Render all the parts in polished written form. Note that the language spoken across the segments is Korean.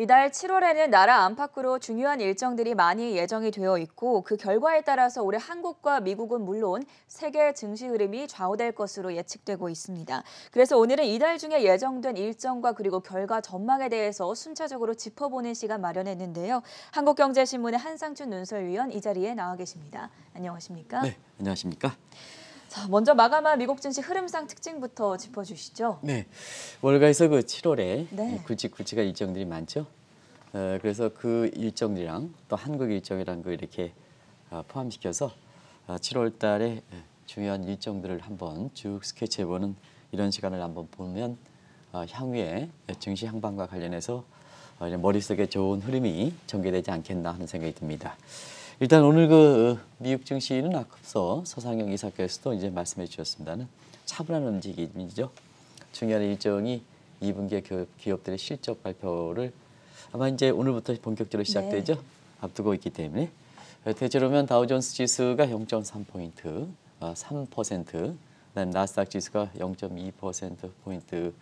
이달 7월에는 나라 안팎으로 중요한 일정들이 많이 예정이 되어 있고 그 결과에 따라서 올해 한국과 미국은 물론 세계 증시 흐름이 좌우될 것으로 예측되고 있습니다. 그래서 오늘은 이달 중에 예정된 일정과 그리고 결과 전망에 대해서 순차적으로 짚어보는 시간 마련했는데요. 한국경제신문의 한상춘 논설위원 이 자리에 나와 계십니다. 안녕하십니까? 네, 안녕하십니까? 자, 먼저 마감한 미국 증시 흐름상 특징부터 짚어주시죠. 네, 월가에서 그 7월에 네. 굵직굵직한 일정들이 많죠. 그래서 그 일정이랑 또 한국 일정이랑 그 이렇게 포함시켜서 7월 달에 중요한 일정들을 한번 쭉 스케치해보는 이런 시간을 한번 보면 향후에 증시 향방과 관련해서 머릿속에 좋은 흐름이 전개되지 않겠나 하는 생각이 듭니다. 일단 오늘 그 미국 증시는 앞서 서상영 이사께서도 이제 말씀해 주셨습니다는 차분한 움직임이죠. 중요한 일정이 2분기 기업들의 실적 발표를 아마 이제 오늘부터 본격적으로 시작되죠. 네. 앞두고 있기 때문에 대체로면 다우존스 지수가 0.3포인트, 3%, 그다음 나스닥 지수가 0.2%포인트,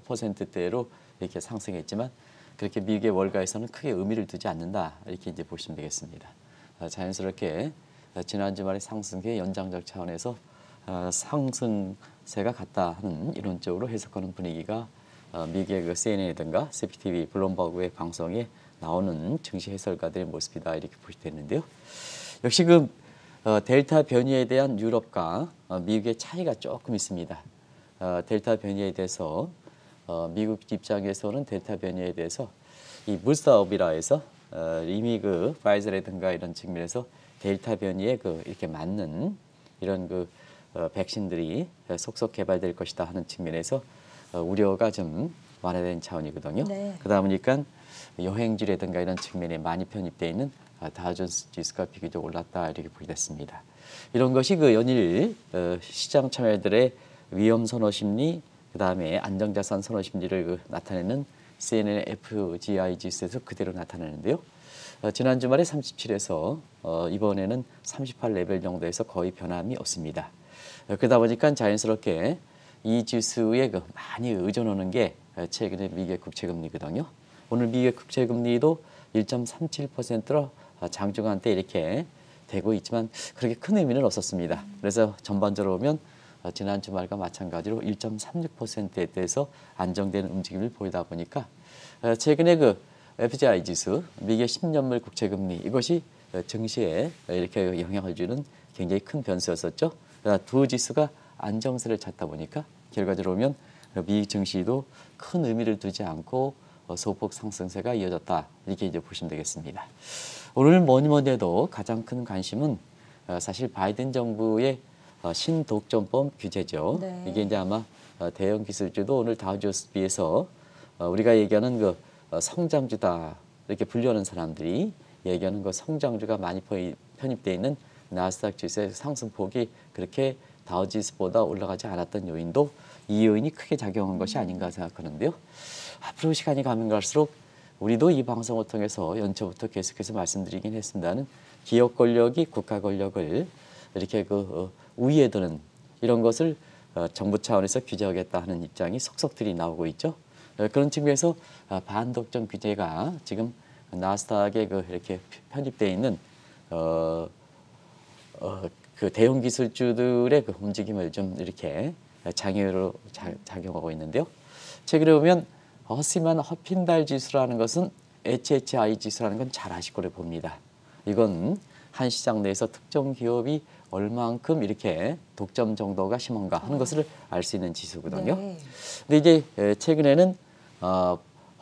퍼센트대로 이렇게 상승했지만 그렇게 미국의 월가에서는 크게 의미를 두지 않는다 이렇게 이제 보시면 되겠습니다. 자연스럽게 지난 주말의 상승의 연장적 차원에서 상승세가 같다 하는 이론적으로 해석하는 분위기가 미국의 그 CNN이든가 CPTV, 블룸버그의 방송에 나오는 증시 해설가들의 모습이다 이렇게 보시되는데요. 역시 그 델타 변이에 대한 유럽과 미국의 차이가 조금 있습니다. 델타 변이에 대해서 미국 입장에서는 델타 변이에 대해서 이 물사업이라 해서 이미 그 파이저라든가 이런 측면에서 델타 변이에 그 이렇게 맞는 이런 그 백신들이 속속 개발될 것이다 하는 측면에서 우려가 좀 완화된 차원이거든요. 네. 그러다 보니까 여행지라든가 이런 측면에 많이 편입되어 있는 다우존스 지수가 비교적 올랐다 이렇게 보게 됐습니다. 이런 것이 그 연일 시장 참여자들의 위험 선호 심리, 그다음에 안정자산 선호 심리를 나타내는 CNN FGI 지수에서 그대로 나타나는데요. 지난 주말에 37에서 이번에는 38 레벨 정도에서 거의 변함이 없습니다. 그러다 보니까 자연스럽게 이 지수에 많이 의존하는 게 최근에 미국의 국채금리거든요. 오늘 미국의 국채금리도 1.37%로 장중한 때 이렇게 되고 있지만 그렇게 큰 의미는 없었습니다. 그래서 전반적으로 보면 지난 주말과 마찬가지로 1.36%에 대해서 안정되는 움직임을 보이다 보니까 최근에 그 FGI 지수, 미국의 10년물 국채금리 이것이 증시에 이렇게 영향을 주는 굉장히 큰 변수였었죠. 두 지수가 안정세를 찾다 보니까 결과적으로 보면 미국 증시도 큰 의미를 두지 않고 소폭 상승세가 이어졌다 이렇게 이제 보시면 되겠습니다. 오늘 뭐니 해도 가장 큰 관심은 사실 바이든 정부의 신독점법 규제죠. 네. 이게 이제 아마 대형 기술주도 오늘 다우존스에 비해서 우리가 얘기하는 그 성장주다 이렇게 분류하는 사람들이 얘기하는 그 성장주가 많이 편입되어 있는 나스닥 지수의 상승폭이 그렇게 다우지수보다 올라가지 않았던 요인도 이 요인이 크게 작용한 것이 아닌가 생각하는데요. 앞으로 시간이 가면 갈수록 우리도 이 방송을 통해서 연초부터 계속해서 말씀드리긴 했습니다는 기업 권력이 국가 권력을 이렇게 그 우위에 두는 이런 것을 정부 차원에서 규제하겠다 하는 입장이 속속들이 나오고 있죠. 그런 측면에서 반독점 규제가 지금 나스닥에 이렇게 편입되어 있는 그 대형 기술주들의 그 움직임을 좀 이렇게 장애로 작용하고 있는데요. 최근에 보면 허스만 허핀달 지수라는 것은 HHI 지수라는 건 잘 아실 거로 봅니다. 이건 한 시장 내에서 특정 기업이 얼만큼 이렇게 독점 정도가 심한가 하는 것을 알 수 있는 지수거든요. 네. 근데 이제 최근에는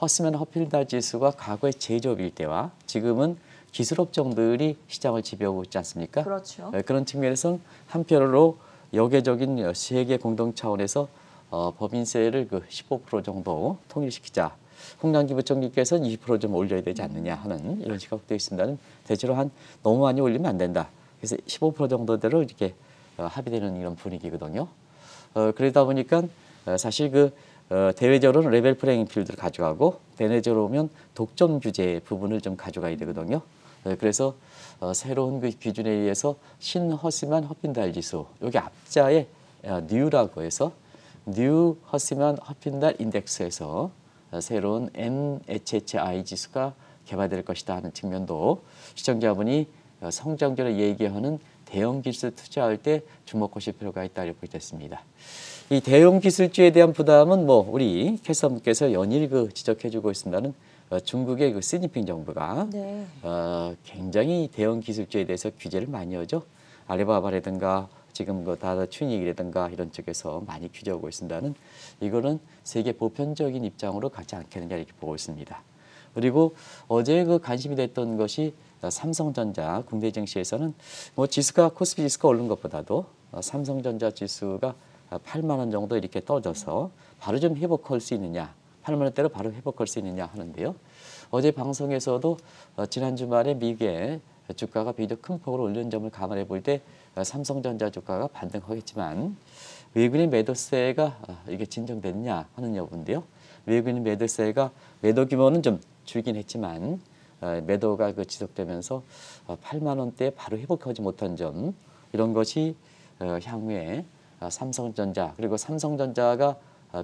허스만 허필달 지수가 과거의 제조업일 때와 지금은 기술업종들이 시장을 지배하고 있지 않습니까? 그렇죠. 그런 측면에서는 한편으로 여계적인 세계 공동 차원에서 법인세를 15% 정도 통일시키자. 홍남기 부총리께서는 20% 좀 올려야 되지 않느냐 하는 이런 시각도 있습니다는 대체로 너무 많이 올리면 안 된다. 그래서 15% 정도대로 이렇게 합의되는 이런 분위기거든요. 그러다 보니까 사실 대외적으로는 레벨 플레잉 필드를 가져가고 대내적으로 보면 독점 규제 부분을 좀 가져가야 되거든요. 그래서 새로운 그 기준에 의해서 신허스만 허핀달 지수 여기 앞자에 뉴라고 해서 뉴 허스만 허핀달 인덱스에서 새로운 NHHI 지수가 개발될 것이다 하는 측면도 시청자분이 성장률을 얘기하는 대형 기술 투자할 때 주목하실 필요가 있다 이렇게 보겠습니다. 이 대형 기술주에 대한 부담은 우리 캐스터분께서 연일 지적해주고 있습니다는 중국의 시진핑 정부가 네. 굉장히 대형 기술주에 대해서 규제를 많이 하죠. 알리바바라든가 지금 다다 튜닉이라든가 이런 쪽에서 많이 규제하고 있습니다는 이거는 세계 보편적인 입장으로 가지 않겠느냐 이렇게 보고 있습니다. 그리고 어제 관심이 됐던 것이 삼성전자 국내 증시에서는 지수가 코스피 지수가 오른 것보다도 삼성전자 지수가 8만 원 정도 이렇게 떨어져서 바로 좀 회복할 수 있느냐, 8만 원대로 바로 회복할 수 있느냐 하는데요. 어제 방송에서도 지난 주말에 미국의 주가가 비교적 큰 폭으로 올리는 점을 감안해 볼 때 삼성전자 주가가 반등하겠지만 외국인 매도세가 이게 진정됐냐 하는 여부인데요. 외국인 매도세가 매도 규모는 좀 줄긴 했지만 매도가 지속되면서 8만 원대에 바로 회복하지 못한 점 이런 것이 향후에 삼성전자 그리고 삼성전자가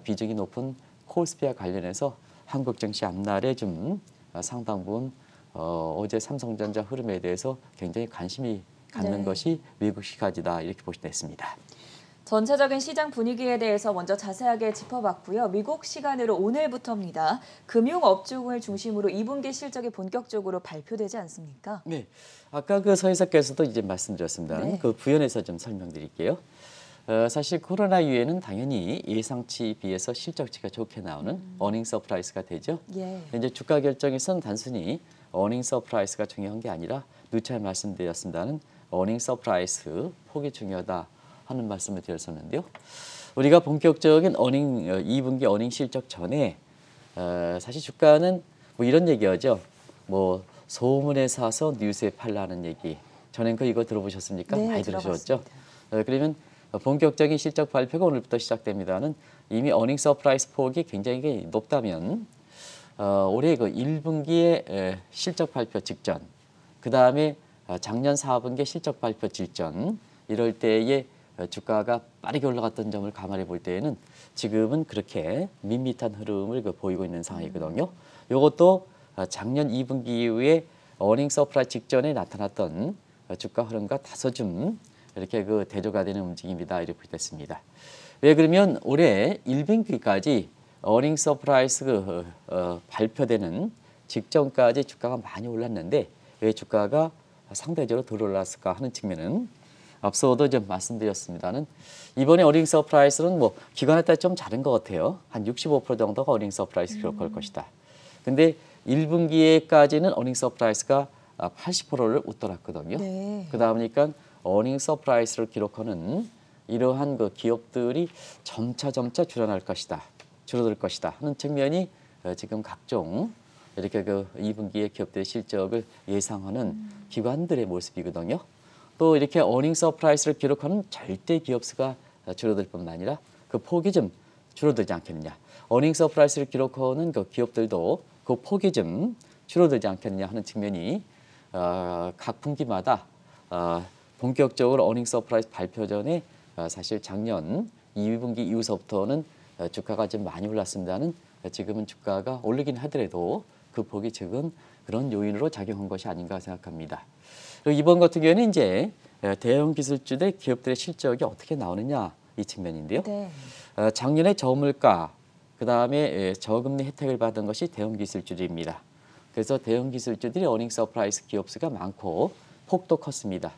비중이 높은 코스피와 관련해서 한국 증시 앞날에 좀 상당 부분 어제 삼성전자 흐름에 대해서 굉장히 관심이 갖는 네. 것이 외국 시가지다 이렇게 보시면 됐습니다. 전체적인 시장 분위기에 대해서 먼저 자세하게 짚어봤고요. 미국 시간으로 오늘부터입니다. 금융업종을 중심으로 2분기 실적이 본격적으로 발표되지 않습니까? 네, 아까 서희사께서도 이제 말씀드렸습니다. 네. 부연해서 좀 설명드릴게요. 사실 코로나 이후에는 당연히 예상치 비해서 실적치가 좋게 나오는 어닝 서프라이즈가 되죠. 예. 이제 주가 결정에서는 단순히 어닝 서프라이즈가 중요한 게 아니라 누차 말씀드렸습니다는 어닝 서프라이즈 폭이 중요하다 하는 말씀을 드렸었는데요. 우리가 본격적인 2분기 어닝 실적 전에 사실 주가는 이런 얘기하죠. 소문에 사서 뉴스에 팔라는 얘기. 전엔 이거 들어보셨습니까? 네, 많이 들으셨죠? 들어봤습니다. 그러면 본격적인 실적 발표가 오늘부터 시작됩니다는 이미 어닝 서프라이즈 폭이 굉장히 높다면 올해 1분기의 실적 발표 직전, 그 다음에 작년 4분기 실적 발표 직전 이럴 때에 주가가 빠르게 올라갔던 점을 감안해 볼 때에는 지금은 그렇게 밋밋한 흐름을 보이고 있는 상황이거든요. 이것도 작년 2분기 이후에 어닝 서프라이즈 직전에 나타났던 주가 흐름과 다소 좀 이렇게 대조가 되는 움직임이다 이렇게 보겠습니다. 왜 그러면 올해 1분기까지 어닝 서프라이즈 발표되는 직전까지 주가가 많이 올랐는데 왜 주가가 상대적으로 덜 올랐을까 하는 측면은 앞서도 좀 말씀드렸습니다는 이번에 어닝 서프라이즈는 기관에 따라 좀 다른 것 같아요. 한 65% 정도가 어닝 서프라이즈 기록할 것이다. 근데 1분기에까지는 어닝 서프라이즈가 80%를 웃돌았거든요. 네. 그러니까 어닝 서프라이즈를 기록하는 이러한 기업들이 점차 줄어들 것이다 하는 측면이 지금 각종 이렇게 2분기의 기업들의 실적을 예상하는 기관들의 모습이거든요. 또 이렇게 어닝 서프라이즈를 기록하는 절대 기업 수가 줄어들 뿐만 아니라 그 폭이 좀 줄어들지 않겠느냐. 어닝 서프라이즈를 기록하는 기업들도 그 폭이 좀 줄어들지 않겠느냐 하는 측면이 각 분기마다 본격적으로 어닝 서프라이즈 발표 전에 사실 작년 2분기 이후서부터는 주가가 좀 많이 올랐습니다는 지금은 주가가 오르긴 하더라도 그 폭이 지금 그런 요인으로 작용한 것이 아닌가 생각합니다. 그리고 이번 같은 경우에는 이제 대형 기술주들 기업들의 실적이 어떻게 나오느냐 이 측면인데요. 네. 작년에 저물가 그다음에 저금리 혜택을 받은 것이 대형 기술주들입니다. 그래서 대형 기술주들이 어닝 서프라이즈 기업 수가 많고 폭도 컸습니다.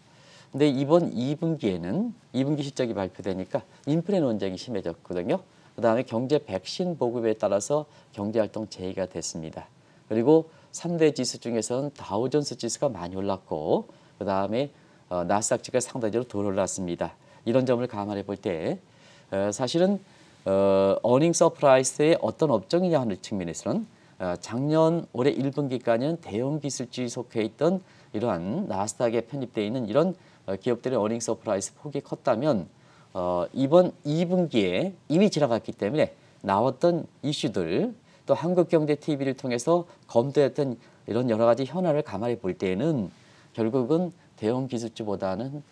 근데 이번 2분기에는 2분기 실적이 발표되니까 인플레 논쟁이 심해졌거든요. 그다음에 경제 백신 보급에 따라서 경제활동 재개가 됐습니다. 그리고 3대 지수 중에서는 다우존스 지수가 많이 올랐고 그다음에 나스닥 지수가 상대적으로 덜 올랐습니다. 이런 점을 감안해 볼 때 사실은 어닝 서프라이즈의 어떤 업종이냐 하는 측면에서는 작년 올해 1분기까지는 대형 기술주에 속해 있던 이러한 나스닥에 편입되어 있는 이런 기업들의 어닝 서프라이즈 폭이 컸다면 이번 2분기에 이미 지나갔기 때문에 나왔던 이슈들 또 한국경제TV를 통해서 검토했던 이런 여러 가지 현안을 감안해 볼 때에는 결국은 대형 기술주보다는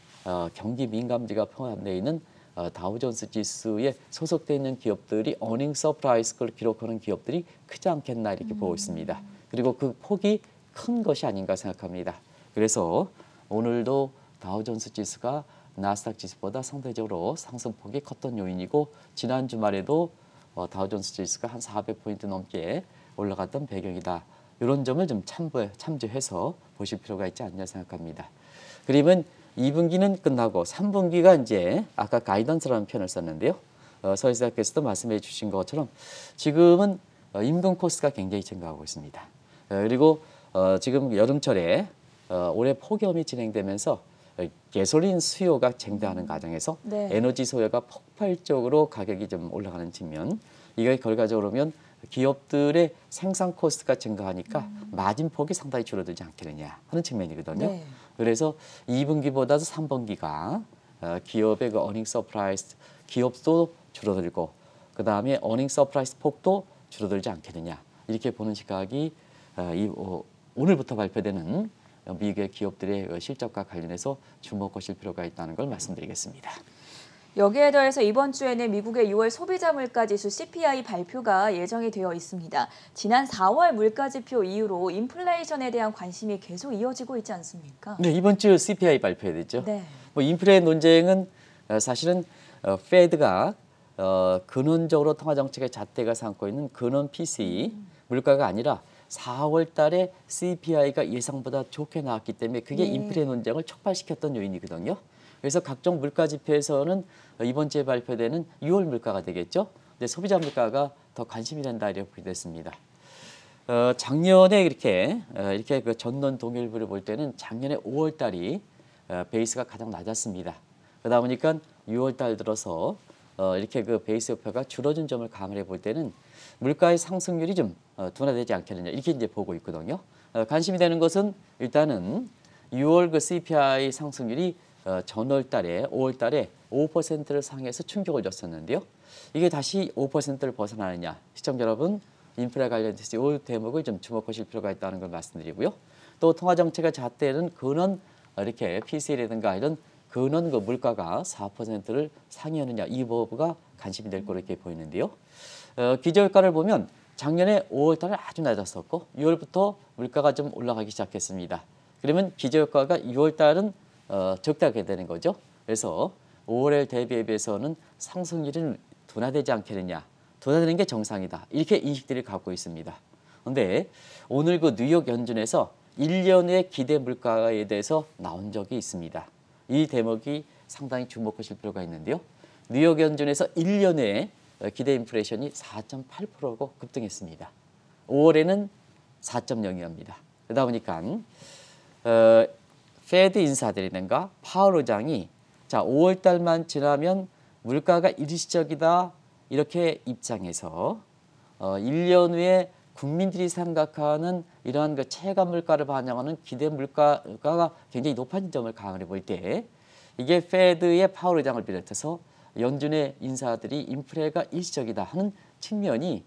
경기 민감지가 포함되어 있는 다우존스 지수에 소속되어 있는 기업들이 어닝 서프라이즈를 기록하는 기업들이 크지 않겠나 이렇게 보고 있습니다. 그리고 그 폭이 큰 것이 아닌가 생각합니다. 그래서 오늘도 다우존스 지수가 나스닥 지수보다 상대적으로 상승폭이 컸던 요인이고 지난 주말에도 다우존스 지수가 한 400포인트 넘게 올라갔던 배경이다. 이런 점을 좀 참조해서 보실 필요가 있지 않냐 생각합니다. 그러면 2분기는 끝나고 3분기가 이제 아까 가이던스라는 표현을 썼는데요. 서희사께서도 말씀해 주신 것처럼 지금은 임금 코스트가 굉장히 증가하고 있습니다. 그리고 지금 여름철에 올해 폭염이 진행되면서 가솔린 수요가 쟁취하는 과정에서 네. 에너지 소요가 폭발적으로 가격이 좀 올라가는 측면, 이게 결과적으로 보면 기업들의 생산 코스트가 증가하니까 마진폭이 상당히 줄어들지 않겠느냐 하는 측면이거든요. 네. 그래서 2분기보다도 3분기가 기업의 그 어닝 서프라이즈 기업도 줄어들고 그다음에 어닝 서프라이즈 폭도 줄어들지 않겠느냐 이렇게 보는 시각이 오늘부터 발표되는 미국의 기업들의 실적과 관련해서 주목하실 필요가 있다는 걸 말씀드리겠습니다. 여기에 더해서 이번 주에는 미국의 6월 소비자 물가지수 CPI 발표가 예정이 되어 있습니다. 지난 4월 물가지표 이후로 인플레이션에 대한 관심이 계속 이어지고 있지 않습니까? 네, 이번 주 CPI 발표해야 되죠. 네. 인플레 논쟁은 사실은 페드가 근원적으로 통화정책의 잣대가 삼고 있는 근원 PCE 물가가 아니라 4월 달에 CPI가 예상보다 좋게 나왔기 때문에 그게 네. 인플레 논쟁을 촉발시켰던 요인이거든요. 그래서 각종 물가 지표에서는 이번 주에 발표되는 6월 물가가 되겠죠. 근데 소비자 물가가 더 관심이 된다 이렇게 보게 됐습니다. 작년에 이렇게 그 전년 동일부를 볼 때는 작년에 5월 달이 베이스가 가장 낮았습니다. 그러다 보니까 6월 달 들어서 이렇게 그 베이스 효과가 줄어든 점을 감안해 볼 때는 물가의 상승률이 좀 둔화되지 않겠느냐 이렇게 이제 보고 있거든요. 관심이 되는 것은 일단은 6월 그 CPI 상승률이 전월 달에 5월 달에 5%를 상회해서 충격을 줬었는데요. 이게 다시 5%를 벗어나느냐. 시청자 여러분, 인플레 관련해서 이 대목을 좀 주목하실 필요가 있다는 걸 말씀드리고요. 또 통화정책의 잣대는 근원 이렇게 PC라든가 이런 근원 그 물가가 4%를 상회하느냐 이 부분가 관심이 될 거로 이렇게 보이는데요. 기저효과를 보면 작년에 5월 달에 아주 낮았었고 6월부터 물가가 좀 올라가기 시작했습니다. 그러면 기저효과가 6월 달은 적다게 되는 거죠. 그래서 5월에 대비해서는 상승률은 둔화되지 않겠느냐. 둔화되는 게 정상이다. 이렇게 인식들을 갖고 있습니다. 그런데 오늘 그 뉴욕 연준에서 1년의 기대 물가에 대해서 나온 적이 있습니다. 이 대목이 상당히 주목하실 필요가 있는데요. 뉴욕 연준에서 1년의 기대 인플레이션이 4.8%고 급등했습니다. 5월에는 4.0이옵니다. 그러다 보니까 페드 인사들이든가 파월 의장이 자 5월 달만 지나면 물가가 일시적이다 이렇게 입장해서 1년 후에 국민들이 생각하는 이러한 그 체감 물가를 반영하는 기대 물가가 굉장히 높아진 점을 감안해 볼 때 이게 페드의 파월 의장을 비롯해서 연준의 인사들이 인플레가 일시적이다 하는 측면이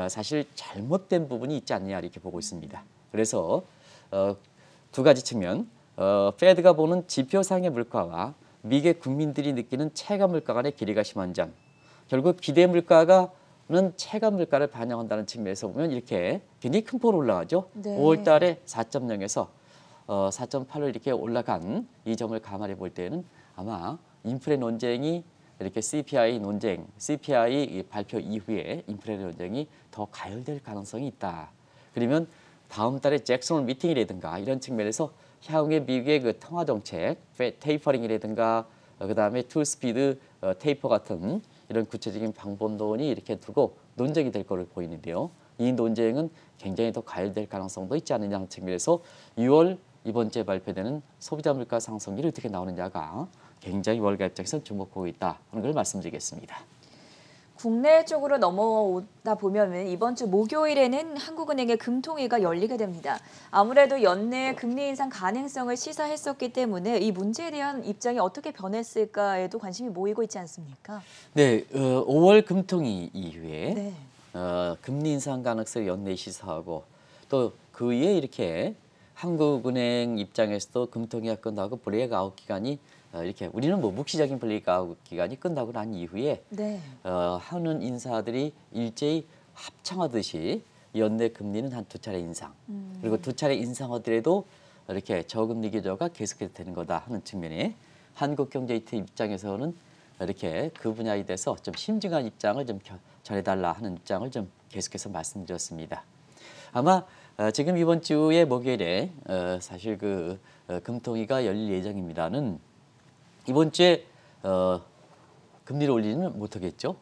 사실 잘못된 부분이 있지 않느냐 이렇게 보고 있습니다. 그래서 두 가지 측면, 페드가 보는 지표상의 물가와 미국의 국민들이 느끼는 체감 물가 간의 괴리가 심한 점, 결국 기대 물가가는 체감 물가를 반영한다는 측면에서 보면 이렇게 굉장히 큰 폭으로 올라가죠. 네. 5월 달에 4.0에서 4.8로 이렇게 올라간 이 점을 감안해 볼 때는 아마 인플레 논쟁이 이렇게 CPI 논쟁, CPI 발표 이후에 인플레 논쟁이 더 가열될 가능성이 있다. 그러면 다음 달에 잭슨 미팅이라든가 이런 측면에서 향후에 미국의 그 통화 정책, 테이퍼링이라든가 그다음에 투 스피드 테이퍼 같은 이런 구체적인 방법론이 이렇게 두고 논쟁이 될 거로 보이는데요. 이 논쟁은 굉장히 더 가열될 가능성도 있지 않느냐 하는 측면에서 6월 이번 주에 발표되는 소비자 물가 상승률이 어떻게 나오느냐가 굉장히 월가 입장에서 주목하고 있다 하는 걸 말씀드리겠습니다. 국내 쪽으로 넘어오다 보면 이번 주 목요일에는 한국은행의 금통위가 열리게 됩니다. 아무래도 연내 금리 인상 가능성을 시사했었기 때문에 이 문제에 대한 입장이 어떻게 변했을까에도 관심이 모이고 있지 않습니까? 네, 5월 금통위 이후에 네. 금리 인상 가능성을 연내 시사하고 또 그 위에 이렇게 한국은행 입장에서도 금통위가 끝나고 브레이크아웃 기간이 이렇게 우리는 뭐 묵시적인 분리가 기간이 끝나고 난 이후에 네. 하는 인사들이 일제히 합창하듯이 연내 금리는 한 2차례 인상 그리고 2차례 인상하더라도 이렇게 저금리 기조가 계속해서 되는 거다 하는 측면에 한국경제이트 입장에서는 이렇게 그 분야에 대해서 좀 심증한 입장을 좀 전해달라 하는 입장을 좀 계속해서 말씀드렸습니다. 아마 지금 이번 주에 목요일에 사실 금통위가 열릴 예정입니다는 이번 주에 금리를 올리는 못하겠죠.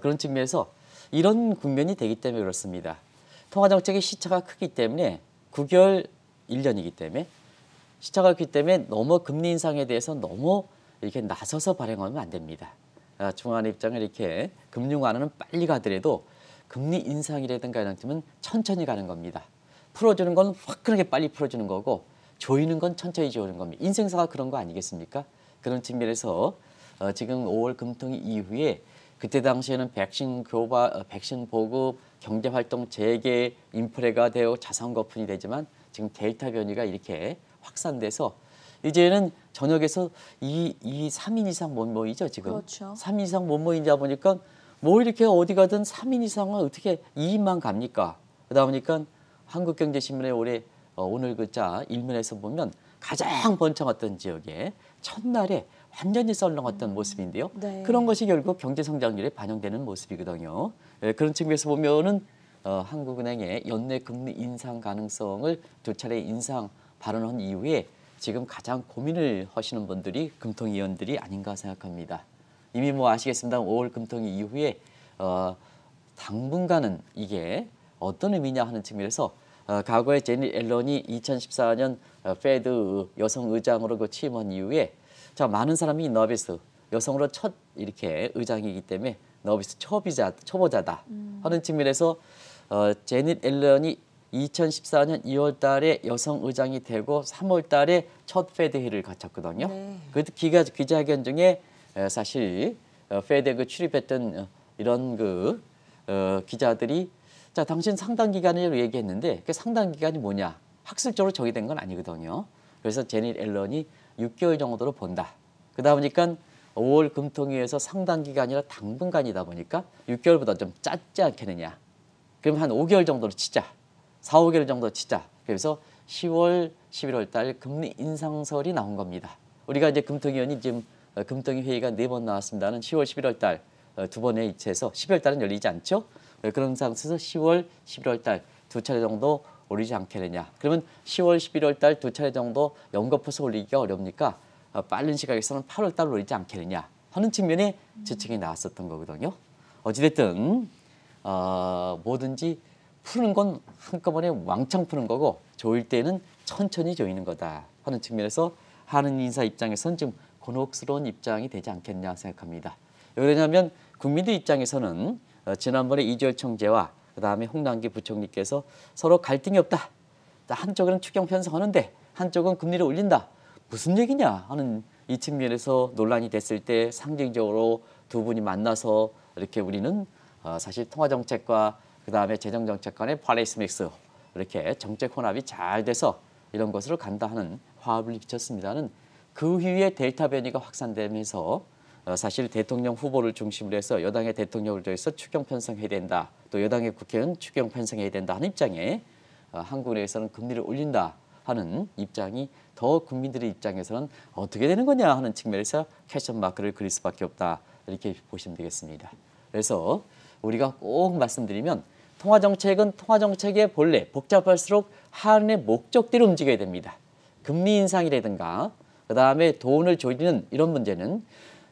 그런 측면에서 이런 국면이 되기 때문에 그렇습니다. 통화정책의 시차가 크기 때문에 9개월 1년이기 때문에 시차가 크기 때문에 너무 금리 인상에 대해서 너무 이렇게 나서서 발행하면 안 됩니다. 중앙의 입장을 이렇게 금융 완화는 빨리 가더라도 금리 인상이라든가 이런 점은 천천히 가는 겁니다. 풀어주는 건 화끈하게 빨리 풀어주는 거고 조이는 건 천천히 조이는 겁니다. 인생사가 그런 거 아니겠습니까? 그런 측면에서 지금 5월 금통위 이후에 그때 당시에는 백신 보급, 경제활동 재개, 인프레가 되어 자산 거품이 되지만 지금 델타 변이가 이렇게 확산돼서 이제는 저녁에서 3인 이상 못 모이죠 지금. 그렇죠. 3인 이상 못 모이다 보니까 뭐 이렇게 어디 가든 3인 이상은 어떻게 2인만 갑니까? 그러다 보니까 한국경제신문에 오늘 글자 일면에서 보면 가장 번창했던 지역에 첫날에 완전히 썰렁했던 모습인데요. 네. 그런 것이 결국 경제성장률에 반영되는 모습이거든요. 그런 측면에서 보면은 한국은행의 연내 금리 인상 가능성을 2차례 인상 발언한 이후에 지금 가장 고민을 하시는 분들이 금통위원들이 아닌가 생각합니다. 이미 뭐 아시겠습니다. 5월 금통위 이후에 당분간은 이게 어떤 의미냐 하는 측면에서 과거에 제닛 옐런이 2014년 페드 여성 의장으로 취임한 이후에 많은 사람이 너비스 여성으로 첫 이렇게 의장이기 때문에 너비스 초보자다 하는 측면에서 제닛 옐런이 2014년 2월 달에 여성 의장이 되고 3월 달에 첫 페드 회의를 갖췄거든요. 네. 그 기자회견 중에 사실 페드에 출입했던 이런 기자들이 자, 당신 상당 기간을 얘기했는데 그 상당 기간이 뭐냐? 학술적으로 정의된 건 아니거든요. 그래서 제닛 앨런이 6개월 정도로 본다. 그러다 보니까 5월 금통위에서 상당 기간이라 당분간이다 보니까 6개월보다 좀 짧지 않겠느냐. 그럼 한 5개월 정도로 치자. 4, 5개월 정도 치자. 그래서 10월, 11월 달 금리 인상설이 나온 겁니다. 우리가 이제 금통위원이 지금 금통위 회의가 4번 나왔습니다는 10월, 11월 달 2번에 이치해서 12월 달은 열리지 않죠. 그런 상황에서 10월, 11월 달 2차례 정도 올리지 않겠느냐. 그러면 10월, 11월 달 2차례 정도 연거푸서 올리기가 어렵니까? 빠른 시각에서는 8월 달 올리지 않겠느냐 하는 측면에 지적이 나왔었던 거거든요. 어찌됐든 뭐든지 푸는 건 한꺼번에 왕창 푸는 거고 조일 때는 천천히 조이는 거다 하는 측면에서 하는 인사 입장에서는 좀 곤혹스러운 입장이 되지 않겠냐 생각합니다. 왜냐하면 국민들 입장에서는 지난번에 이주열 총재와 그다음에 홍남기 부총리께서 서로 갈등이 없다. 한쪽은 추경 편성하는데 한쪽은 금리를 올린다. 무슨 얘기냐 하는 이 측면에서 논란이 됐을 때 상징적으로 두 분이 만나서 이렇게 우리는 사실 통화정책과 그다음에 재정정책 간의 파레이스 믹스 이렇게 정책 혼합이 잘 돼서 이런 것으로 간다 하는 화합을 비쳤습니다는 그 후에 델타 변이가 확산되면서 사실 대통령 후보를 중심으로 해서 여당의 대통령을 통해서 추경 편성해야 된다. 또 여당의 국회의원 추경 편성해야 된다 하는 입장에 한국 내에서는 금리를 올린다 하는 입장이 더 국민들의 입장에서는 어떻게 되는 거냐 하는 측면에서 퀘스천 마크를 그릴 수밖에 없다. 이렇게 보시면 되겠습니다. 그래서 우리가 꼭 말씀드리면 통화정책은 통화정책의 본래 복잡할수록 하는의 목적대로 움직여야 됩니다. 금리 인상이라든가 그다음에 돈을 조이는 이런 문제는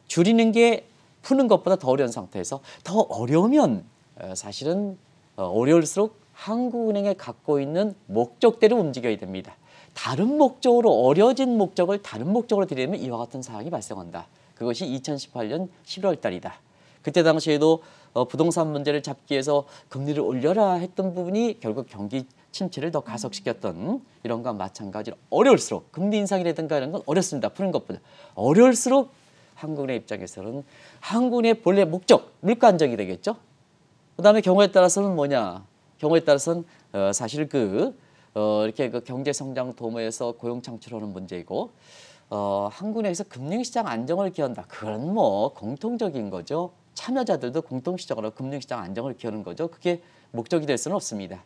줄이는 게 푸는 것보다 더 어려운 상태에서 더 어려우면 사실은 어려울수록 한국은행에 갖고 있는 목적대로 움직여야 됩니다. 다른 목적으로 어려진 목적을 다른 목적으로 들이면 이와 같은 상황이 발생한다. 그것이 2018년 11월 달이다. 그때 당시에도 부동산 문제를 잡기 위해서 금리를 올려라 했던 부분이 결국 경기 침체를 더 가속시켰던 이런 것과 마찬가지로 어려울수록 금리 인상이라든가 이런 건 어렵습니다. 푸는 것보다. 어려울수록 한국은행 입장에서는 한국은행의 본래 목적, 물가 안정이 되겠죠. 그다음에 경우에 따라서는 뭐냐. 경우에 따라서는 사실 이렇게 경제 성장 도모에서 고용 창출하는 문제이고 한국 내에서 금융시장 안정을 기한다. 그건 뭐 공통적인 거죠. 참여자들도 공통시장으로 금융시장 안정을 기하는 거죠. 그게 목적이 될 수는 없습니다.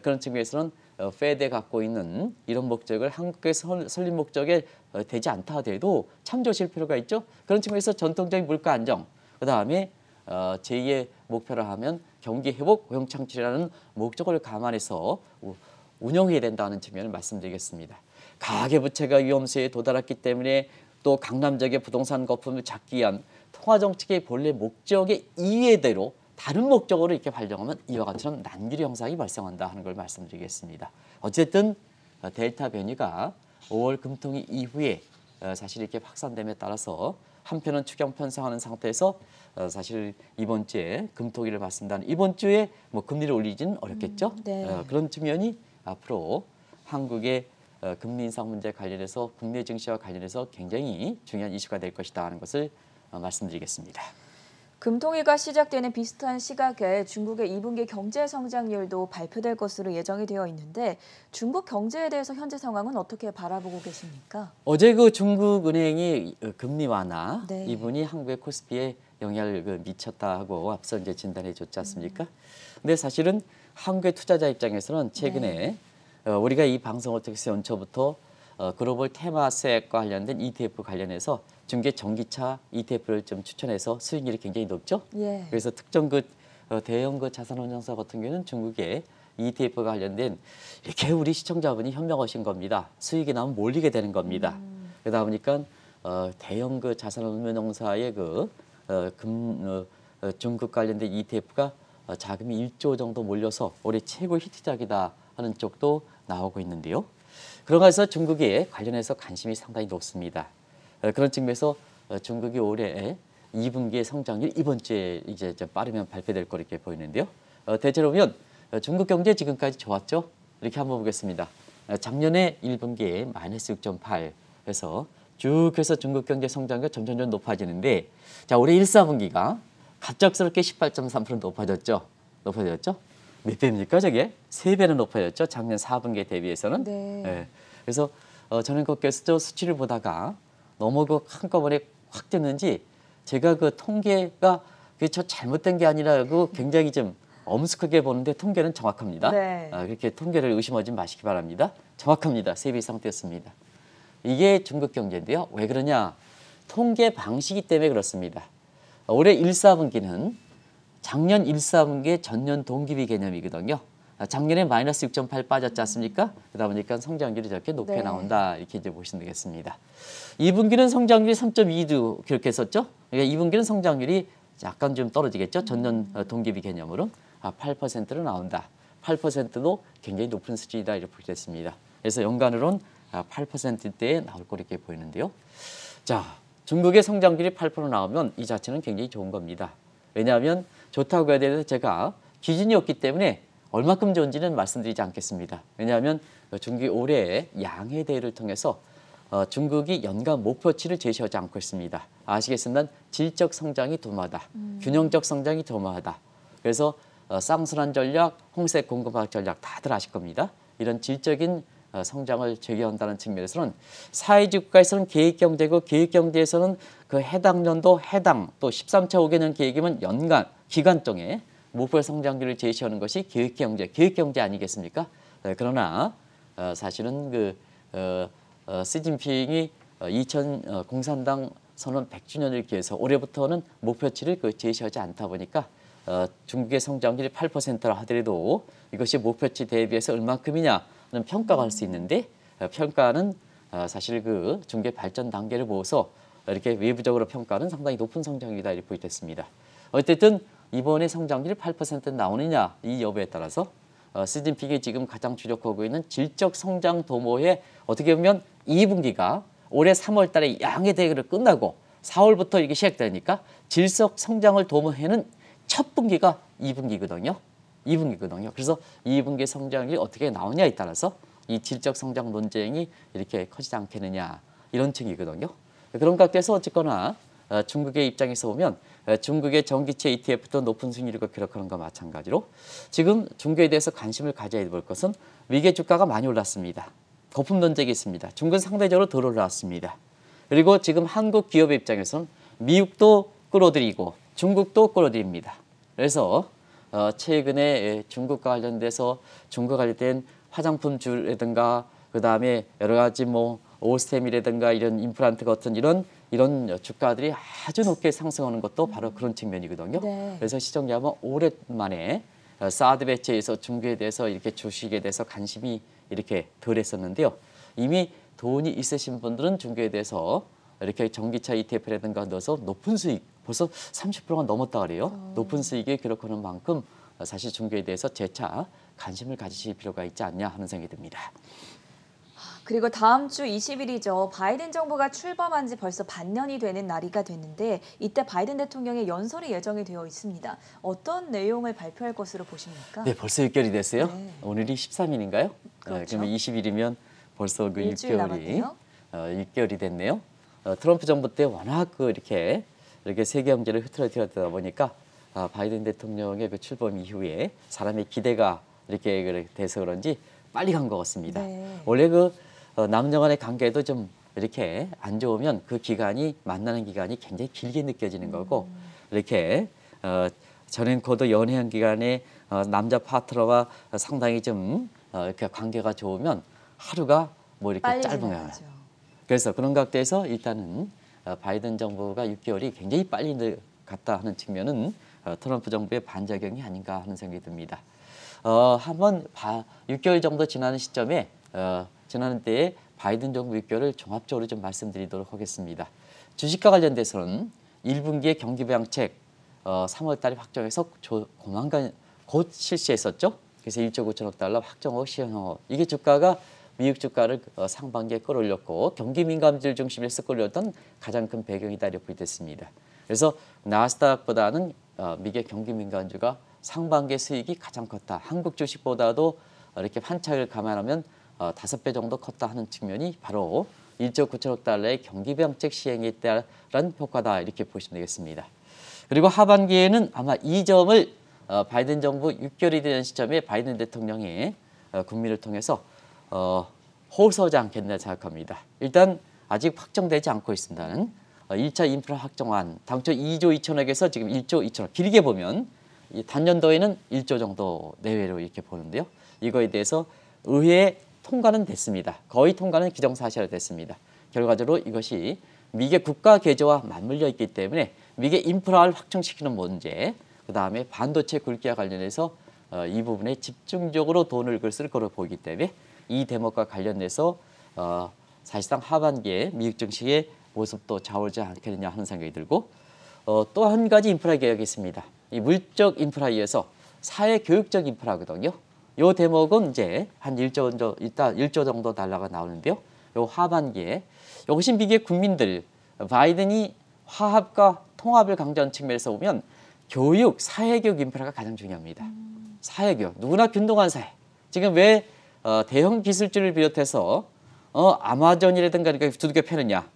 그런 측면에서는 페드에 갖고 있는 이런 목적을 한국의 설립 목적에 되지 않다 하더라도 참조하실 필요가 있죠. 그런 측면에서 전통적인 물가 안정, 그다음에 제2의 목표를 하면 경기 회복, 고용 창출이라는 목적을 감안해서 운영해야 된다는 측면을 말씀드리겠습니다. 가계부채가 위험수에 도달했기 때문에 또 강남적인 부동산 거품을 잡기 위한 통화정책의 본래 목적의 이외대로 다른 목적으로 이렇게 발령하면 이와 같은 난기류 현상이 발생한다 하는 걸 말씀드리겠습니다. 어쨌든 델타 변이가 5월 금통위 이후에 사실 이렇게 확산됨에 따라서 한편은 추경 편성하는 상태에서 사실 이번 주에 금통위를 봤습니다. 이번 주에 뭐 금리를 올리지는 어렵겠죠. 네. 그런 측면이 앞으로 한국의 금리 인상 문제 관련해서 국내 증시와 관련해서 굉장히 중요한 이슈가 될 것이다 하는 것을 말씀드리겠습니다. 금통위가 시작되는 비슷한 시각에 중국의 2분기 경제 성장률도 발표될 것으로 예정이 되어 있는데 중국 경제에 대해서 현재 상황은 어떻게 바라보고 계십니까? 어제 그 중국은행이 금리 완화 네. 이분이 한국의 코스피에 영향을 미쳤다 하고 앞서 이제 진단해 줬지 않습니까? 근데 사실은 한국의 투자자 입장에서는 최근에 우리가 이 방송을 통해서 연초부터 글로벌 테마섹과 관련된 ETF 관련해서 중개 전기차 ETF를 좀 추천해서 수익률이 굉장히 높죠. 예. 그래서 특정 대형 자산운용사 같은 경우는 중국의 ETF가 관련된 이렇게 우리 시청자분이 현명하신 겁니다. 수익이 나면 몰리게 되는 겁니다. 그러다 보니까 대형 자산운용사의 중국 관련된 ETF가 자금이 1조 정도 몰려서 올해 최고 히트작이다 하는 쪽도 나오고 있는데요. 그러면서 중국에 관련해서 관심이 상당히 높습니다. 그런 측면에서 중국이 올해 2분기의 성장률 이번 주에 이제 좀 빠르면 발표될 거 이렇게 보이는데요. 대체로 보면 중국 경제 지금까지 좋았죠. 이렇게 한번 보겠습니다. 작년에 1분기에 마이너스 6.8에서 쭉 해서 중국 경제 성장률이 점점 높아지는데 자 올해 1, 4분기가 갑작스럽게 18.3% 높아졌죠. 몇 배입니까 저게? 3배는 높아졌죠. 작년 4분기에 대비해서는. 네. 그래서 저는 그 게스트 수치를 보다가 너무 한꺼번에 확 됐는지 제가 그 통계가 저 잘못된 게 아니라고 굉장히 좀 엄숙하게 보는데 통계는 정확합니다. 네. 그렇게 통계를 의심하지 마시기 바랍니다. 정확합니다. 3배 이상 뛰었습니다. 이게 중국 경제인데요. 왜 그러냐? 통계 방식이 때문에 그렇습니다. 올해 1, 4분기는 작년 1, 4분기의 전년 동기비 개념이거든요. 작년에 마이너스 6.8 빠졌지 않습니까? 그러다 보니까 성장률이 저렇게 높게 나온다. 이렇게 이제 보시면 되겠습니다. 2분기는 성장률이 3.2도 그렇게 했었죠. 그러니까 2분기는 성장률이 약간 좀 떨어지겠죠. 전년 동기비 개념으로 8%로 나온다. 8%도 굉장히 높은 수준이다 이렇게 보겠습니다. 그래서 연간으로는 8%대에 나올 거 이렇게 보이는데요. 자, 중국의 성장률이 8% 나오면 이 자체는 굉장히 좋은 겁니다. 왜냐하면 좋다고 해야 되는데 제가 기준이 없기 때문에 얼마큼 좋은지는 말씀드리지 않겠습니다. 왜냐하면 중국이 올해 양해 대회를 통해서 중국이 연간 목표치를 제시하지 않고 있습니다. 아시겠지만 질적 성장이 도모하다, 균형적 성장이 도모하다. 그래서 쌍순환 전략, 홍색 공급학 전략 다들 아실 겁니다. 이런 질적인 성장을 제기한다는 측면에서는 사회주의 국가에서는 계획경제고 계획경제에서는 그 해당 연도 해당 또 13차 5개년 계획이면 연간 기간 동에 목표 성장률을 제시하는 것이 계획경제 아니겠습니까? 그러나 사실은 시진핑이 공산당 선언 100주년을 기해서 올해부터는 목표치를 제시하지 않다 보니까 중국의 성장률이 8%라 하더라도 이것이 목표치 대비해서 얼마큼이냐는 평가가 할 수 있는데 평가는 사실 중국의 발전 단계를 보고서 이렇게 외부적으로 평가는 상당히 높은 성장률이다 이렇게 보이됐습니다. 어쨌든 이번에 성장률이 8% 나오느냐 이 여부에 따라서 시진핑이 지금 가장 주력하고 있는 질적 성장 도모에 어떻게 보면 2분기가 올해 3월 달에 양해 대회를 끝나고 4월부터 이게 시작되니까 질적 성장을 도모하는 첫 분기가 2분기거든요. 그래서 2분기 성장률이 어떻게 나오냐에 따라서 이 질적 성장 논쟁이 이렇게 커지지 않겠느냐 이런 층이거든요. 그런 각도에서 어쨌거나 중국의 입장에서 보면 중국의 전기차 ETF도 높은 수익률을 기록하는 것과 마찬가지로 지금 중국에 대해서 관심을 가져야 볼 것은 미개 주가가 많이 올랐습니다. 거품 논쟁이 있습니다. 중국은 상대적으로 덜 올라왔습니다. 그리고 지금 한국 기업의 입장에서는 미국도 끌어들이고 중국도 끌어들입니다. 그래서 최근에 중국과 관련돼서 중국과 관련된 화장품주라든가 그다음에 여러 가지 뭐 오스템이라든가 이런 임플란트 같은 이런 주가들이 아주 높게 상승하는 것도 바로 그런 측면이거든요. 네. 그래서 시청자분 오랜만에 사드 배치에서 중국에 대해서 이렇게 주식에 대해서 관심이 이렇게 덜했었는데요. 이미 돈이 있으신 분들은 중국에 대해서 이렇게 전기차 ETF라든가 넣어서 높은 수익, 벌써 30%가 넘었다 그래요. 높은 수익이 기록하는 만큼 사실 중국에 대해서 재차 관심을 가지실 필요가 있지 않냐 하는 생각이 듭니다. 그리고 다음 주 20일이죠. 바이든 정부가 출범한 지 벌써 반년이 되는 날이가 됐는데 이때 바이든 대통령의 연설이 예정이 되어 있습니다. 어떤 내용을 발표할 것으로 보십니까? 네, 벌써 6개월이 됐어요. 네. 오늘이 13일인가요? 그렇죠. 그러면 20일이면 벌써 그 일주일 6개월이 남았네요. 6개월이 됐네요. 트럼프 정부 때 워낙 이렇게 세계 경제를 흐트러뜨렸다 보니까 바이든 대통령의 그 출범 이후에 사람의 기대가 이렇게 돼서 그런지 빨리 간 것 같습니다. 네. 원래 남녀 간의 관계도 좀 이렇게 안 좋으면 그 기간이 만나는 기간이 굉장히 길게 느껴지는 거고 이렇게 전엔코도 연애한 기간에 남자 파트너와 상당히 좀 이렇게 관계가 좋으면 하루가 뭐 이렇게 빨리 짧은 거예요. 지나가죠. 그래서 그런 각도에서 일단은 바이든 정부가 6개월이 굉장히 빨리 갔다 하는 측면은 트럼프 정부의 반작용이 아닌가 하는 생각이 듭니다. 한번 6개월 정도 지나는 시점에 지나는 때에 바이든 정부 6개월을 종합적으로 좀 말씀드리도록 하겠습니다. 주식과 관련돼서는 1분기의 경기 부양책 3월 달에 확정해서 조만간 곧 실시했었죠. 그래서 1조 9천억 달러 확정하고 시행하고 이게 주가가 미국 주가를 상반기에 끌어올렸고 경기 민감주를 중심에서 끌어올렸던 가장 큰 배경이다 이렇게 보겠습니다. 그래서 나스닥보다는 미국의 경기 민감주가 상반기 수익이 가장 컸다. 한국 주식보다도 이렇게 환차익을 감안하면 5배 정도 컸다 하는 측면이 바로 1조 9천억 달러의 경기 부양책 시행에 따른 효과다 이렇게 보시면 되겠습니다. 그리고 하반기에는 아마 이 점을 바이든 정부 6개월이 되는 시점에 바이든 대통령이 국민을 통해서 호소하지 않겠나 생각합니다. 일단 아직 확정되지 않고 있습니다는 1차 인프라 확정안 당초 2조 2천억에서 지금 1조 2천억 길게 보면 단년도에는 1조 정도 내외로 이렇게 보는데요. 이거에 대해서 의회에 통과는 됐습니다. 거의 통과는 기정사실화 됐습니다. 결과적으로 이것이 미국의 국가 계조와 맞물려 있기 때문에 미국의 인프라를 확충시키는 문제, 그다음에 반도체 굵기와 관련해서 이 부분에 집중적으로 돈을 쓸 거로 보이기 때문에 이 대목과 관련해서 사실상 하반기에 미국 증시의 모습도 좌우하지 않겠느냐 하는 생각이 들고 또 한 가지 인프라 개혁이 있습니다. 이 물적 인프라에 의해서 사회 교육적 인프라거든요. 요 대목은 이제 한 1조 정도 달러가 나오는데요. 요 하반기에 이것이 미국의 국민들 바이든이 화합과 통합을 강조한 측면에서 보면 교육, 사회교육 인프라가 가장 중요합니다. 사회교육, 누구나 균등한 사회. 지금 왜 대형 기술주를 비롯해서 아마존이라든가 이렇게 두들겨 패느냐.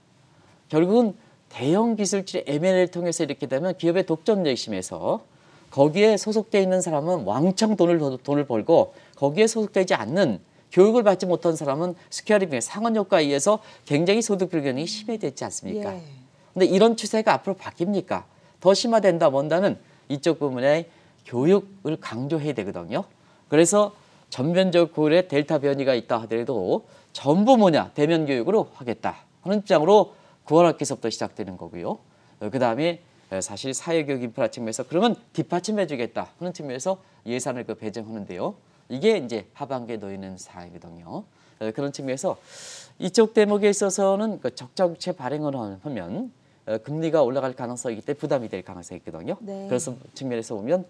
결국은 대형 기술주의 M&A를 통해서 이렇게 되면 기업의 독점력이 심해서 거기에 소속되어 있는 사람은 왕창 돈을 벌고 거기에 소속되지 않는 교육을 받지 못한 사람은 스퀘어리빙 상한 효과에 의해서 굉장히 소득 불균형이 심해졌지 않습니까? 예. 근데 이런 추세가 앞으로 바뀝니까? 더 심화된다 본다는 이쪽 부분에 교육을 강조해야 되거든요. 그래서 전면적으로 델타 변이가 있다 하더라도 전부 대면 교육으로 하겠다 하는 입장으로 9월 학기서부터 시작되는 거고요. 그다음에 사실 사회교육 인프라 측면에서 그러면 뒷받침해 주겠다 하는 측면에서 예산을 배정하는데요. 이게 이제 하반기에 놓이는 사항이거든요. 그런 측면에서 이쪽 대목에 있어서는 적자국채 발행을 하면 금리가 올라갈 가능성이 있기 때문에 부담이 될 가능성이 있거든요. 네. 그래서 측면에서 보면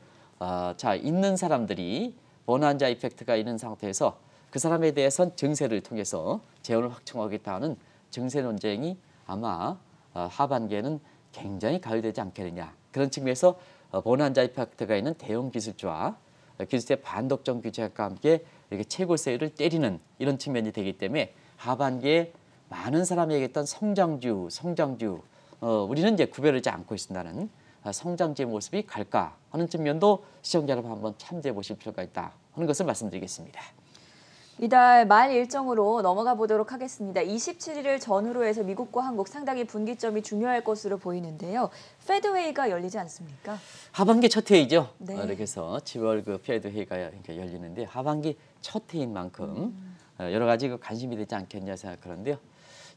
있는 사람들이 bonanza 이펙트가 있는 상태에서 그 사람에 대해선 증세를 통해서 재원을 확충하겠다 하는 증세 논쟁이 아마 하반기에는 굉장히 가열되지 않겠느냐. 그런 측면에서 bonanza 이펙트가 있는 대형 기술주와 기술의 반독점 규제과 함께 이렇게 채굴세율을 때리는 이런 측면이 되기 때문에 하반기에 많은 사람이 얘기했던 성장주 우리는 이제 구별하지 않고 있습니다는 성장주의 모습이 갈까 하는 측면도 시청자 여러분 한번 참조해 보실 필요가 있다 하는 것을 말씀드리겠습니다. 이달 말 일정으로 넘어가 보도록 하겠습니다. 27일을 전후로 해서 미국과 한국 상당히 분기점이 중요할 것으로 보이는데요. 페드 회의가 열리지 않습니까? 하반기 첫 회의죠. 네. 이렇게 해서 10월 그 페드 회의가 열리는데 하반기 첫 회의인 만큼 여러 가지 그 관심이 되지 않겠냐 생각하는데요.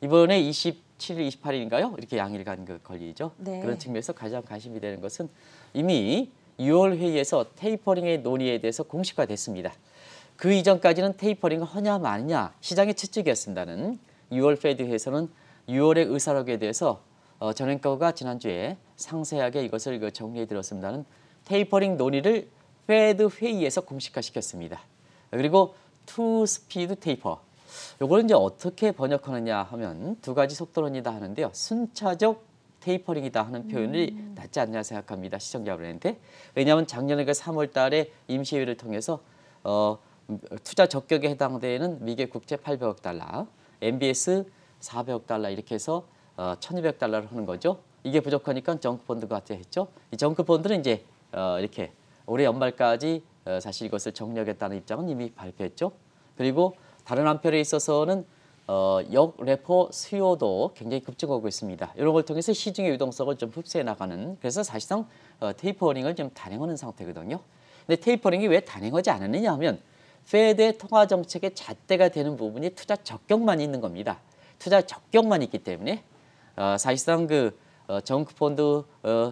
이번에 27일, 28일인가요? 이렇게 양일간 그 걸리죠. 네. 그런 측면에서 가장 관심이 되는 것은 이미 6월 회의에서 테이퍼링의 논의에 대해서 공식화됐습니다. 그 이전까지는 테이퍼링을 하냐 마느냐 시장의 추측이었습니다는 6월 페드 회의에서는 6월의 의사록에 대해서 전행과가 지난주에 상세하게 이것을 정리해 드렸습니다는 테이퍼링 논의를 페드 회의에서 공식화시켰습니다. 그리고 투 스피드 테이퍼 요걸 이제 어떻게 번역하느냐 하면 두 가지 속도론이다 하는데요. 순차적 테이퍼링이다 하는 표현이 낫지 않냐 생각합니다. 시청자분한테. 왜냐하면 작년에 그 3월 달에 임시회의를 통해서 투자 적격에 해당되는 미국의 국채 800억 달러, MBS 400억 달러 이렇게 해서 1,200억 달러를 하는 거죠. 이게 부족하니까 정크펀드가 했죠. 이 정크펀드는 이제 이렇게 올해 연말까지 사실 이것을 정리하겠다는 입장은 이미 발표했죠. 그리고 다른 한편에 있어서는 역레포 수요도 굉장히 급증하고 있습니다. 이런 걸 통해서 시중의 유동성을 좀 흡수해 나가는 그래서 사실상 테이퍼링을 좀 단행하는 상태거든요. 근데 테이퍼링이 왜 단행하지 않았느냐 하면 페드의 통화 정책의 잣대가 되는 부분이 투자 적격만 있는 겁니다. 투자 적격만 있기 때문에 사실상 그 정크펀드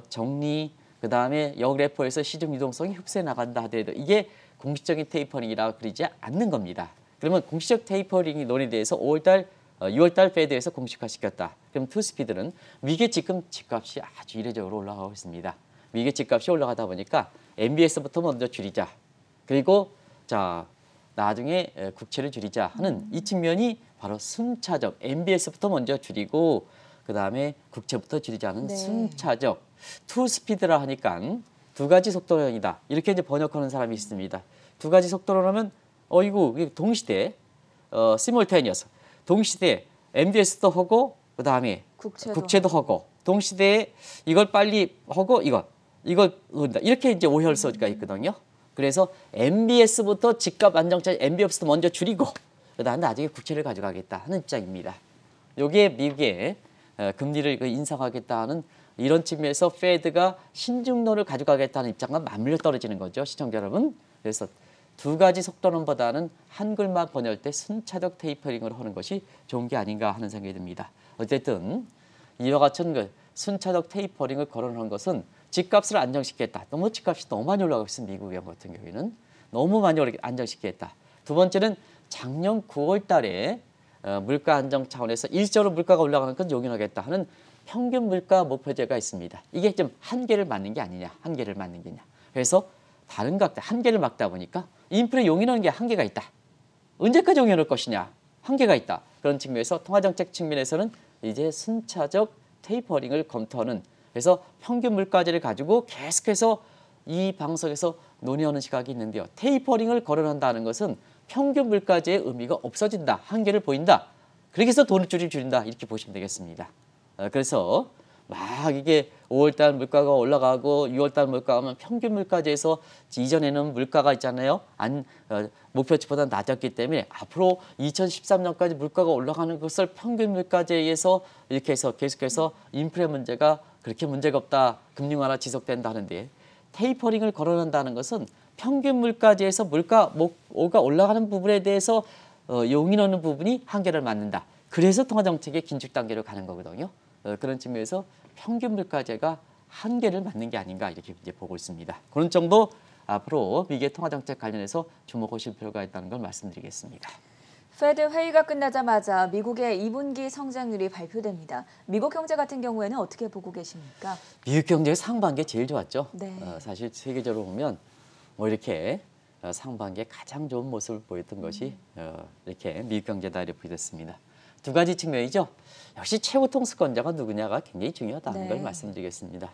정리 그다음에 역레포에서 시중 유동성이 흡수해 나간다 하더라도 이게 공식적인 테이퍼링이라 그러지 않는 겁니다. 그러면 공식적 테이퍼링이 논의돼서 6월달 페드에서 공식화시켰다. 그럼 투스피드는 미국의 지금 집값이 아주 이례적으로 올라가고 있습니다. 미국의 집값이 올라가다 보니까 MBS부터 먼저 줄이자. 그리고 자 나중에 국채를 줄이자 하는 이 측면이 바로 순차적 MBS부터 먼저 줄이고 그다음에 국채부터 줄이자는 네. 순차적 투스피드라 하니까 두 가지 속도론이다. 이렇게 이제 번역하는 사람이 있습니다. 두 가지 속도론하면 이거 동시대 시몰테니어스 동시대 MBS도 하고 그다음에 국채도 하고 동시대에 이걸 빨리 하고 이걸 한다. 이렇게 이제 오혈서가 있거든요. 그래서 MBS부터 집값 안정차 MBS도 먼저 줄이고 그다음 나중에 국채를 가져가겠다 하는 입장입니다. 여기에 미국의 금리를 인상하겠다는 이런 측면에서 페드가 신중론을 가져가겠다는 입장과 맞물려 떨어지는 거죠. 시청자 여러분. 그래서 두 가지 속도론보다는 한글만 번역할 때 순차적 테이퍼링을 하는 것이 좋은 게 아닌가 하는 생각이 듭니다. 어쨌든 이와 같은 그 순차적 테이퍼링을 거론한 것은 집값을 안정시키겠다. 집값이 너무 많이 올라가고 있습니다. 미국 같은 경우에는 너무 많이 안정시키겠다. 두 번째는 작년 9월 달에 물가 안정 차원에서 일시적으로 물가가 올라가는 건 용인하겠다 하는 평균 물가 목표제가 있습니다. 이게 좀 한계를 맞는 게 아니냐. 한계를 맞는 게냐. 그래서 다른 각도 한계를 막다 보니까 인플레 용인하는 게 한계가 있다. 언제까지 용인할 것이냐. 한계가 있다. 그런 측면에서 통화정책 측면에서는 이제 순차적 테이퍼링을 검토하는 그래서 평균 물가제를 가지고 계속해서 이 방송에서 논의하는 시각이 있는데요. 테이퍼링을 거론한다는 것은 평균 물가제의 의미가 없어진다. 한계를 보인다. 그렇게 해서 돈을 줄인다. 이렇게 보시면 되겠습니다. 그래서 막 이게 5월달 물가가 올라가고 6월달 물가가 하면 평균 물가제에서 이전에는 물가가 있잖아요. 목표치보다 낮았기 때문에 앞으로 2013년까지 물가가 올라가는 것을 평균 물가제에 의해서 이렇게 해서 계속해서 인플레 문제가 그렇게 문제가 없다. 금리 완화 지속된다 하는데 테이퍼링을 거론한다는 것은 평균 물가제에서 물가가 올라가는 부분에 대해서 용인하는 부분이 한계를 맞는다. 그래서 통화정책의 긴축 단계로 가는 거거든요. 그런 측면에서 평균 물가제가 한계를 맞는 게 아닌가 이렇게 이제 보고 있습니다. 그런 정도 앞으로 미국의 통화정책 관련해서 주목하실 필요가 있다는 걸 말씀드리겠습니다. 페드 회의가 끝나자마자 미국의 2분기 성장률이 발표됩니다. 미국 경제 같은 경우에는 어떻게 보고 계십니까? 미국 경제의 상반기에 제일 좋았죠. 네. 사실 세계적으로 보면 이렇게 상반기에 가장 좋은 모습을 보였던 것이 이렇게 미국 경제다 이렇게 보였습니다. 두 가지 측면이죠. 역시 최고 통수권자가 누구냐가 굉장히 중요하다는 걸 말씀드리겠습니다.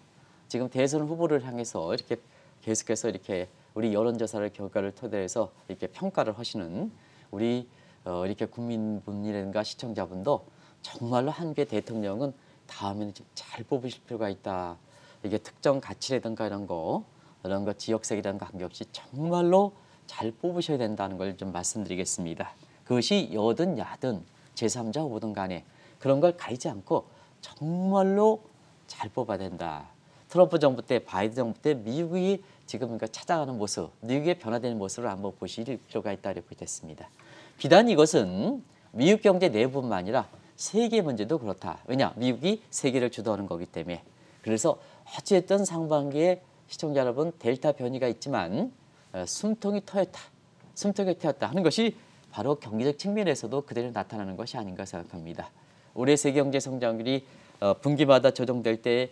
지금 대선 후보를 향해서 이렇게 계속해서 이렇게 우리 여론조사를 결과를 토대해서 이렇게 평가를 하시는 우리 이렇게 국민분이라든가 시청자분도 정말로 한국의 대통령은 다음에는 잘 뽑으실 필요가 있다. 이게 특정 가치라든가 이런 거 지역색이라는 거 관계없이 정말로 잘 뽑으셔야 된다는 걸 좀 말씀드리겠습니다. 그것이 여든 야든 제3자 후보든 간에 그런 걸 가리지 않고 정말로 잘 뽑아야 된다. 트럼프 정부 때, 바이든 정부 때 미국이 지금 그러니까 찾아가는 모습, 미국의 변화되는 모습을 한번 보실 필요가 있다 이렇게 됐습니다. 비단 이것은 미국 경제 내부뿐만 아니라 세계 문제도 그렇다. 왜냐? 미국이 세계를 주도하는 거기 때문에. 그래서 어찌됐든 상반기에 시청자 여러분 델타 변이가 있지만 숨통이 트였다. 숨통이 트였다 하는 것이 바로 경제적 측면에서도 그대로 나타나는 것이 아닌가 생각합니다. 올해 세계 경제 성장률이 분기마다 조정될 때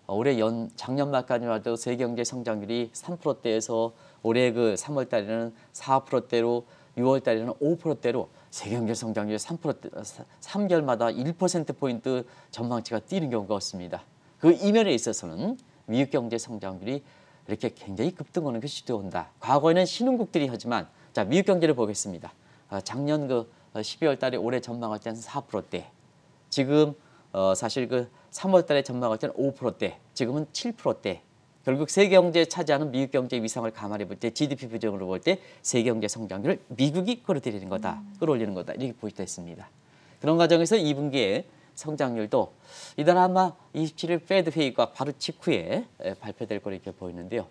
올해 작년 말까지만 해도 세계 경제 성장률이 3%대에서 올해 그 3월 달에는 4%대로 6월 달에는 5%대로 세계 경제 성장률이 3%대, 3개월마다 1%포인트 전망치가 뛰는 경우가 없습니다. 그 이면에 있어서는 미국 경제 성장률이 이렇게 굉장히 급등하는 것이 주도한다. 과거에는 신흥국들이 하지만 자 미국 경제를 보겠습니다. 작년 그 12월 달에 올해 전망할 때는 4%대. 지금 사실 그 3월 달에 전망할 때는 5%대. 지금은 7%대. 결국 세계 경제에 차지하는 미국 경제 위상을 감안해 볼 때 GDP 비중으로 볼 때 세계 경제 성장률을 미국이 끌어들이는 거다. 끌어올리는 거다. 이렇게 볼 수 있습니다. 그런 과정에서 2분기에 성장률도 이달 아마 27일 페드 회의가 바로 직후에 발표될 거로 이렇게 보이는데요.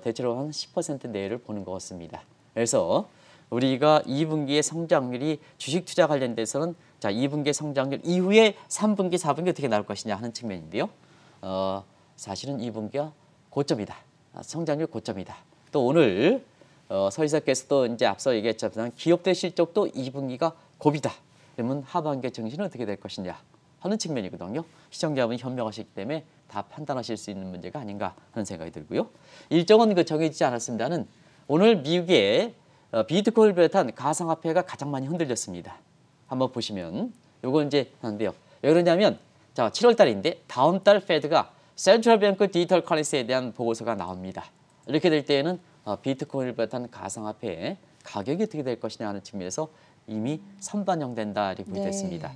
대체로 한 10% 내외를 보는 것 같습니다. 그래서 우리가 2분기의 성장률이 주식 투자 관련돼서는 자 2분기 성장률 이후에 3분기, 4분기 어떻게 나올 것이냐 하는 측면인데요. 사실은 2분기가 고점이다. 성장률 고점이다. 또 오늘 서 이사께서도 이제 앞서 얘기했지만 기업들 실적도 2분기가 고비다. 그러면 하반기 증시는 어떻게 될 것이냐 하는 측면이거든요. 시청자분이 현명하시기 때문에 다 판단하실 수 있는 문제가 아닌가 하는 생각이 들고요. 일정은 정해지지 않았습니다는 오늘 미국의 비트코인을 비롯한 가상화폐가 가장 많이 흔들렸습니다. 한번 보시면 요거 이제 하는데요. 왜 그러냐면 자 7월 달인데 다음 달 페드가 센트럴 뱅크 디지털 커런시에 대한 보고서가 나옵니다. 이렇게 될 때에는 비트코인을 비롯한 가상화폐의 가격이 어떻게 될 것이냐 하는 측면에서 이미 선반영된다 이렇게 보겠습니다.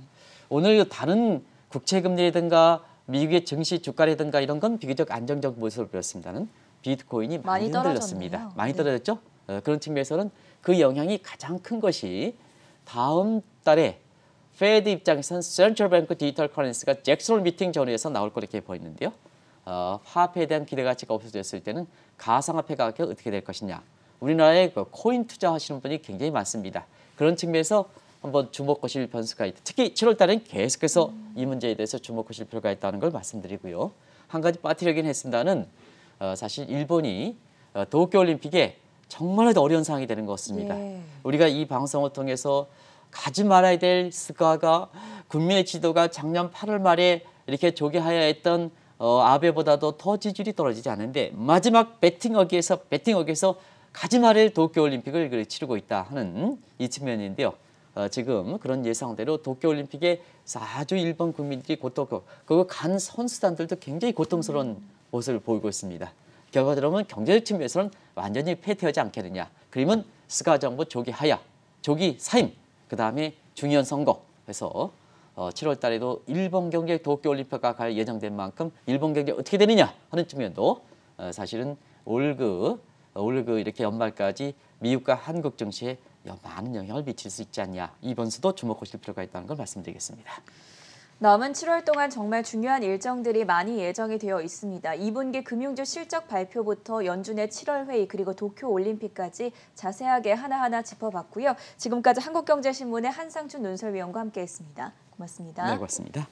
오늘 다른 국채금리라든가 미국의 증시 주가라든가 이런 건 비교적 안정적 모습을 보였습니다는 비트코인이 많이 흔들렸습니다. 많이 떨어졌죠? 그런 측면에서는 그 영향이 가장 큰 것이 다음 달에 페드 입장에서는 센트럴 뱅크 디지털 커런시가 잭슨 홀 미팅 전후에서 나올 거 이렇게 보이는데요. 화폐에 대한 기대 가치가 없어졌을 때는 가상화폐 가격이 어떻게 될 것이냐. 우리나라에 그 코인 투자하시는 분이 굉장히 많습니다. 그런 측면에서 한번 주목하실 변수가 있다. 특히 7월 달엔 계속해서 이 문제에 대해서 주목하실 필요가 있다는 걸 말씀드리고요. 한 가지 빠뜨리긴 했습니다는 사실 일본이 도쿄올림픽에 정말 어려운 상황이 되는 것 같습니다. 우리가 이 방송을 통해서 가지 말아야 될 스가가 국민의 지도가 작년 8월 말에 이렇게 조개하야 했던 아베보다도 더 지지율이 떨어지지 않는데 마지막 배팅어기에서 가지 말아야 할 도쿄올림픽을 치르고 있다 하는 이 측면인데요. 지금 그런 예상대로 도쿄올림픽에 아주 일본 국민들이 그거 간 선수단들도 굉장히 고통스러운 모습을 보이고 있습니다. 결과적으로 경제적 측면에서는 완전히 패퇴하지 않겠느냐. 그러면 스가 정부 조기 하야, 조기 사임, 그 다음에 중요한 선거. 그래서 7월 달에도 일본 경제 도쿄올림픽가 갈 예정된 만큼 일본 경제 어떻게 되느냐 하는 측면도 사실은 올 이렇게 연말까지 미국과 한국 증시에 많은 영향을 미칠 수 있지 않냐. 이 변수도 주목하실 필요가 있다는 걸 말씀드리겠습니다. 남은 7월 동안 정말 중요한 일정들이 많이 예정이 되어 있습니다. 2분기 금융주 실적 발표부터 연준의 7월 회의 그리고 도쿄올림픽까지 자세하게 하나하나 짚어봤고요. 지금까지 한국경제신문의 한상춘 논설위원과 함께했습니다. 고맙습니다. 네, 고맙습니다.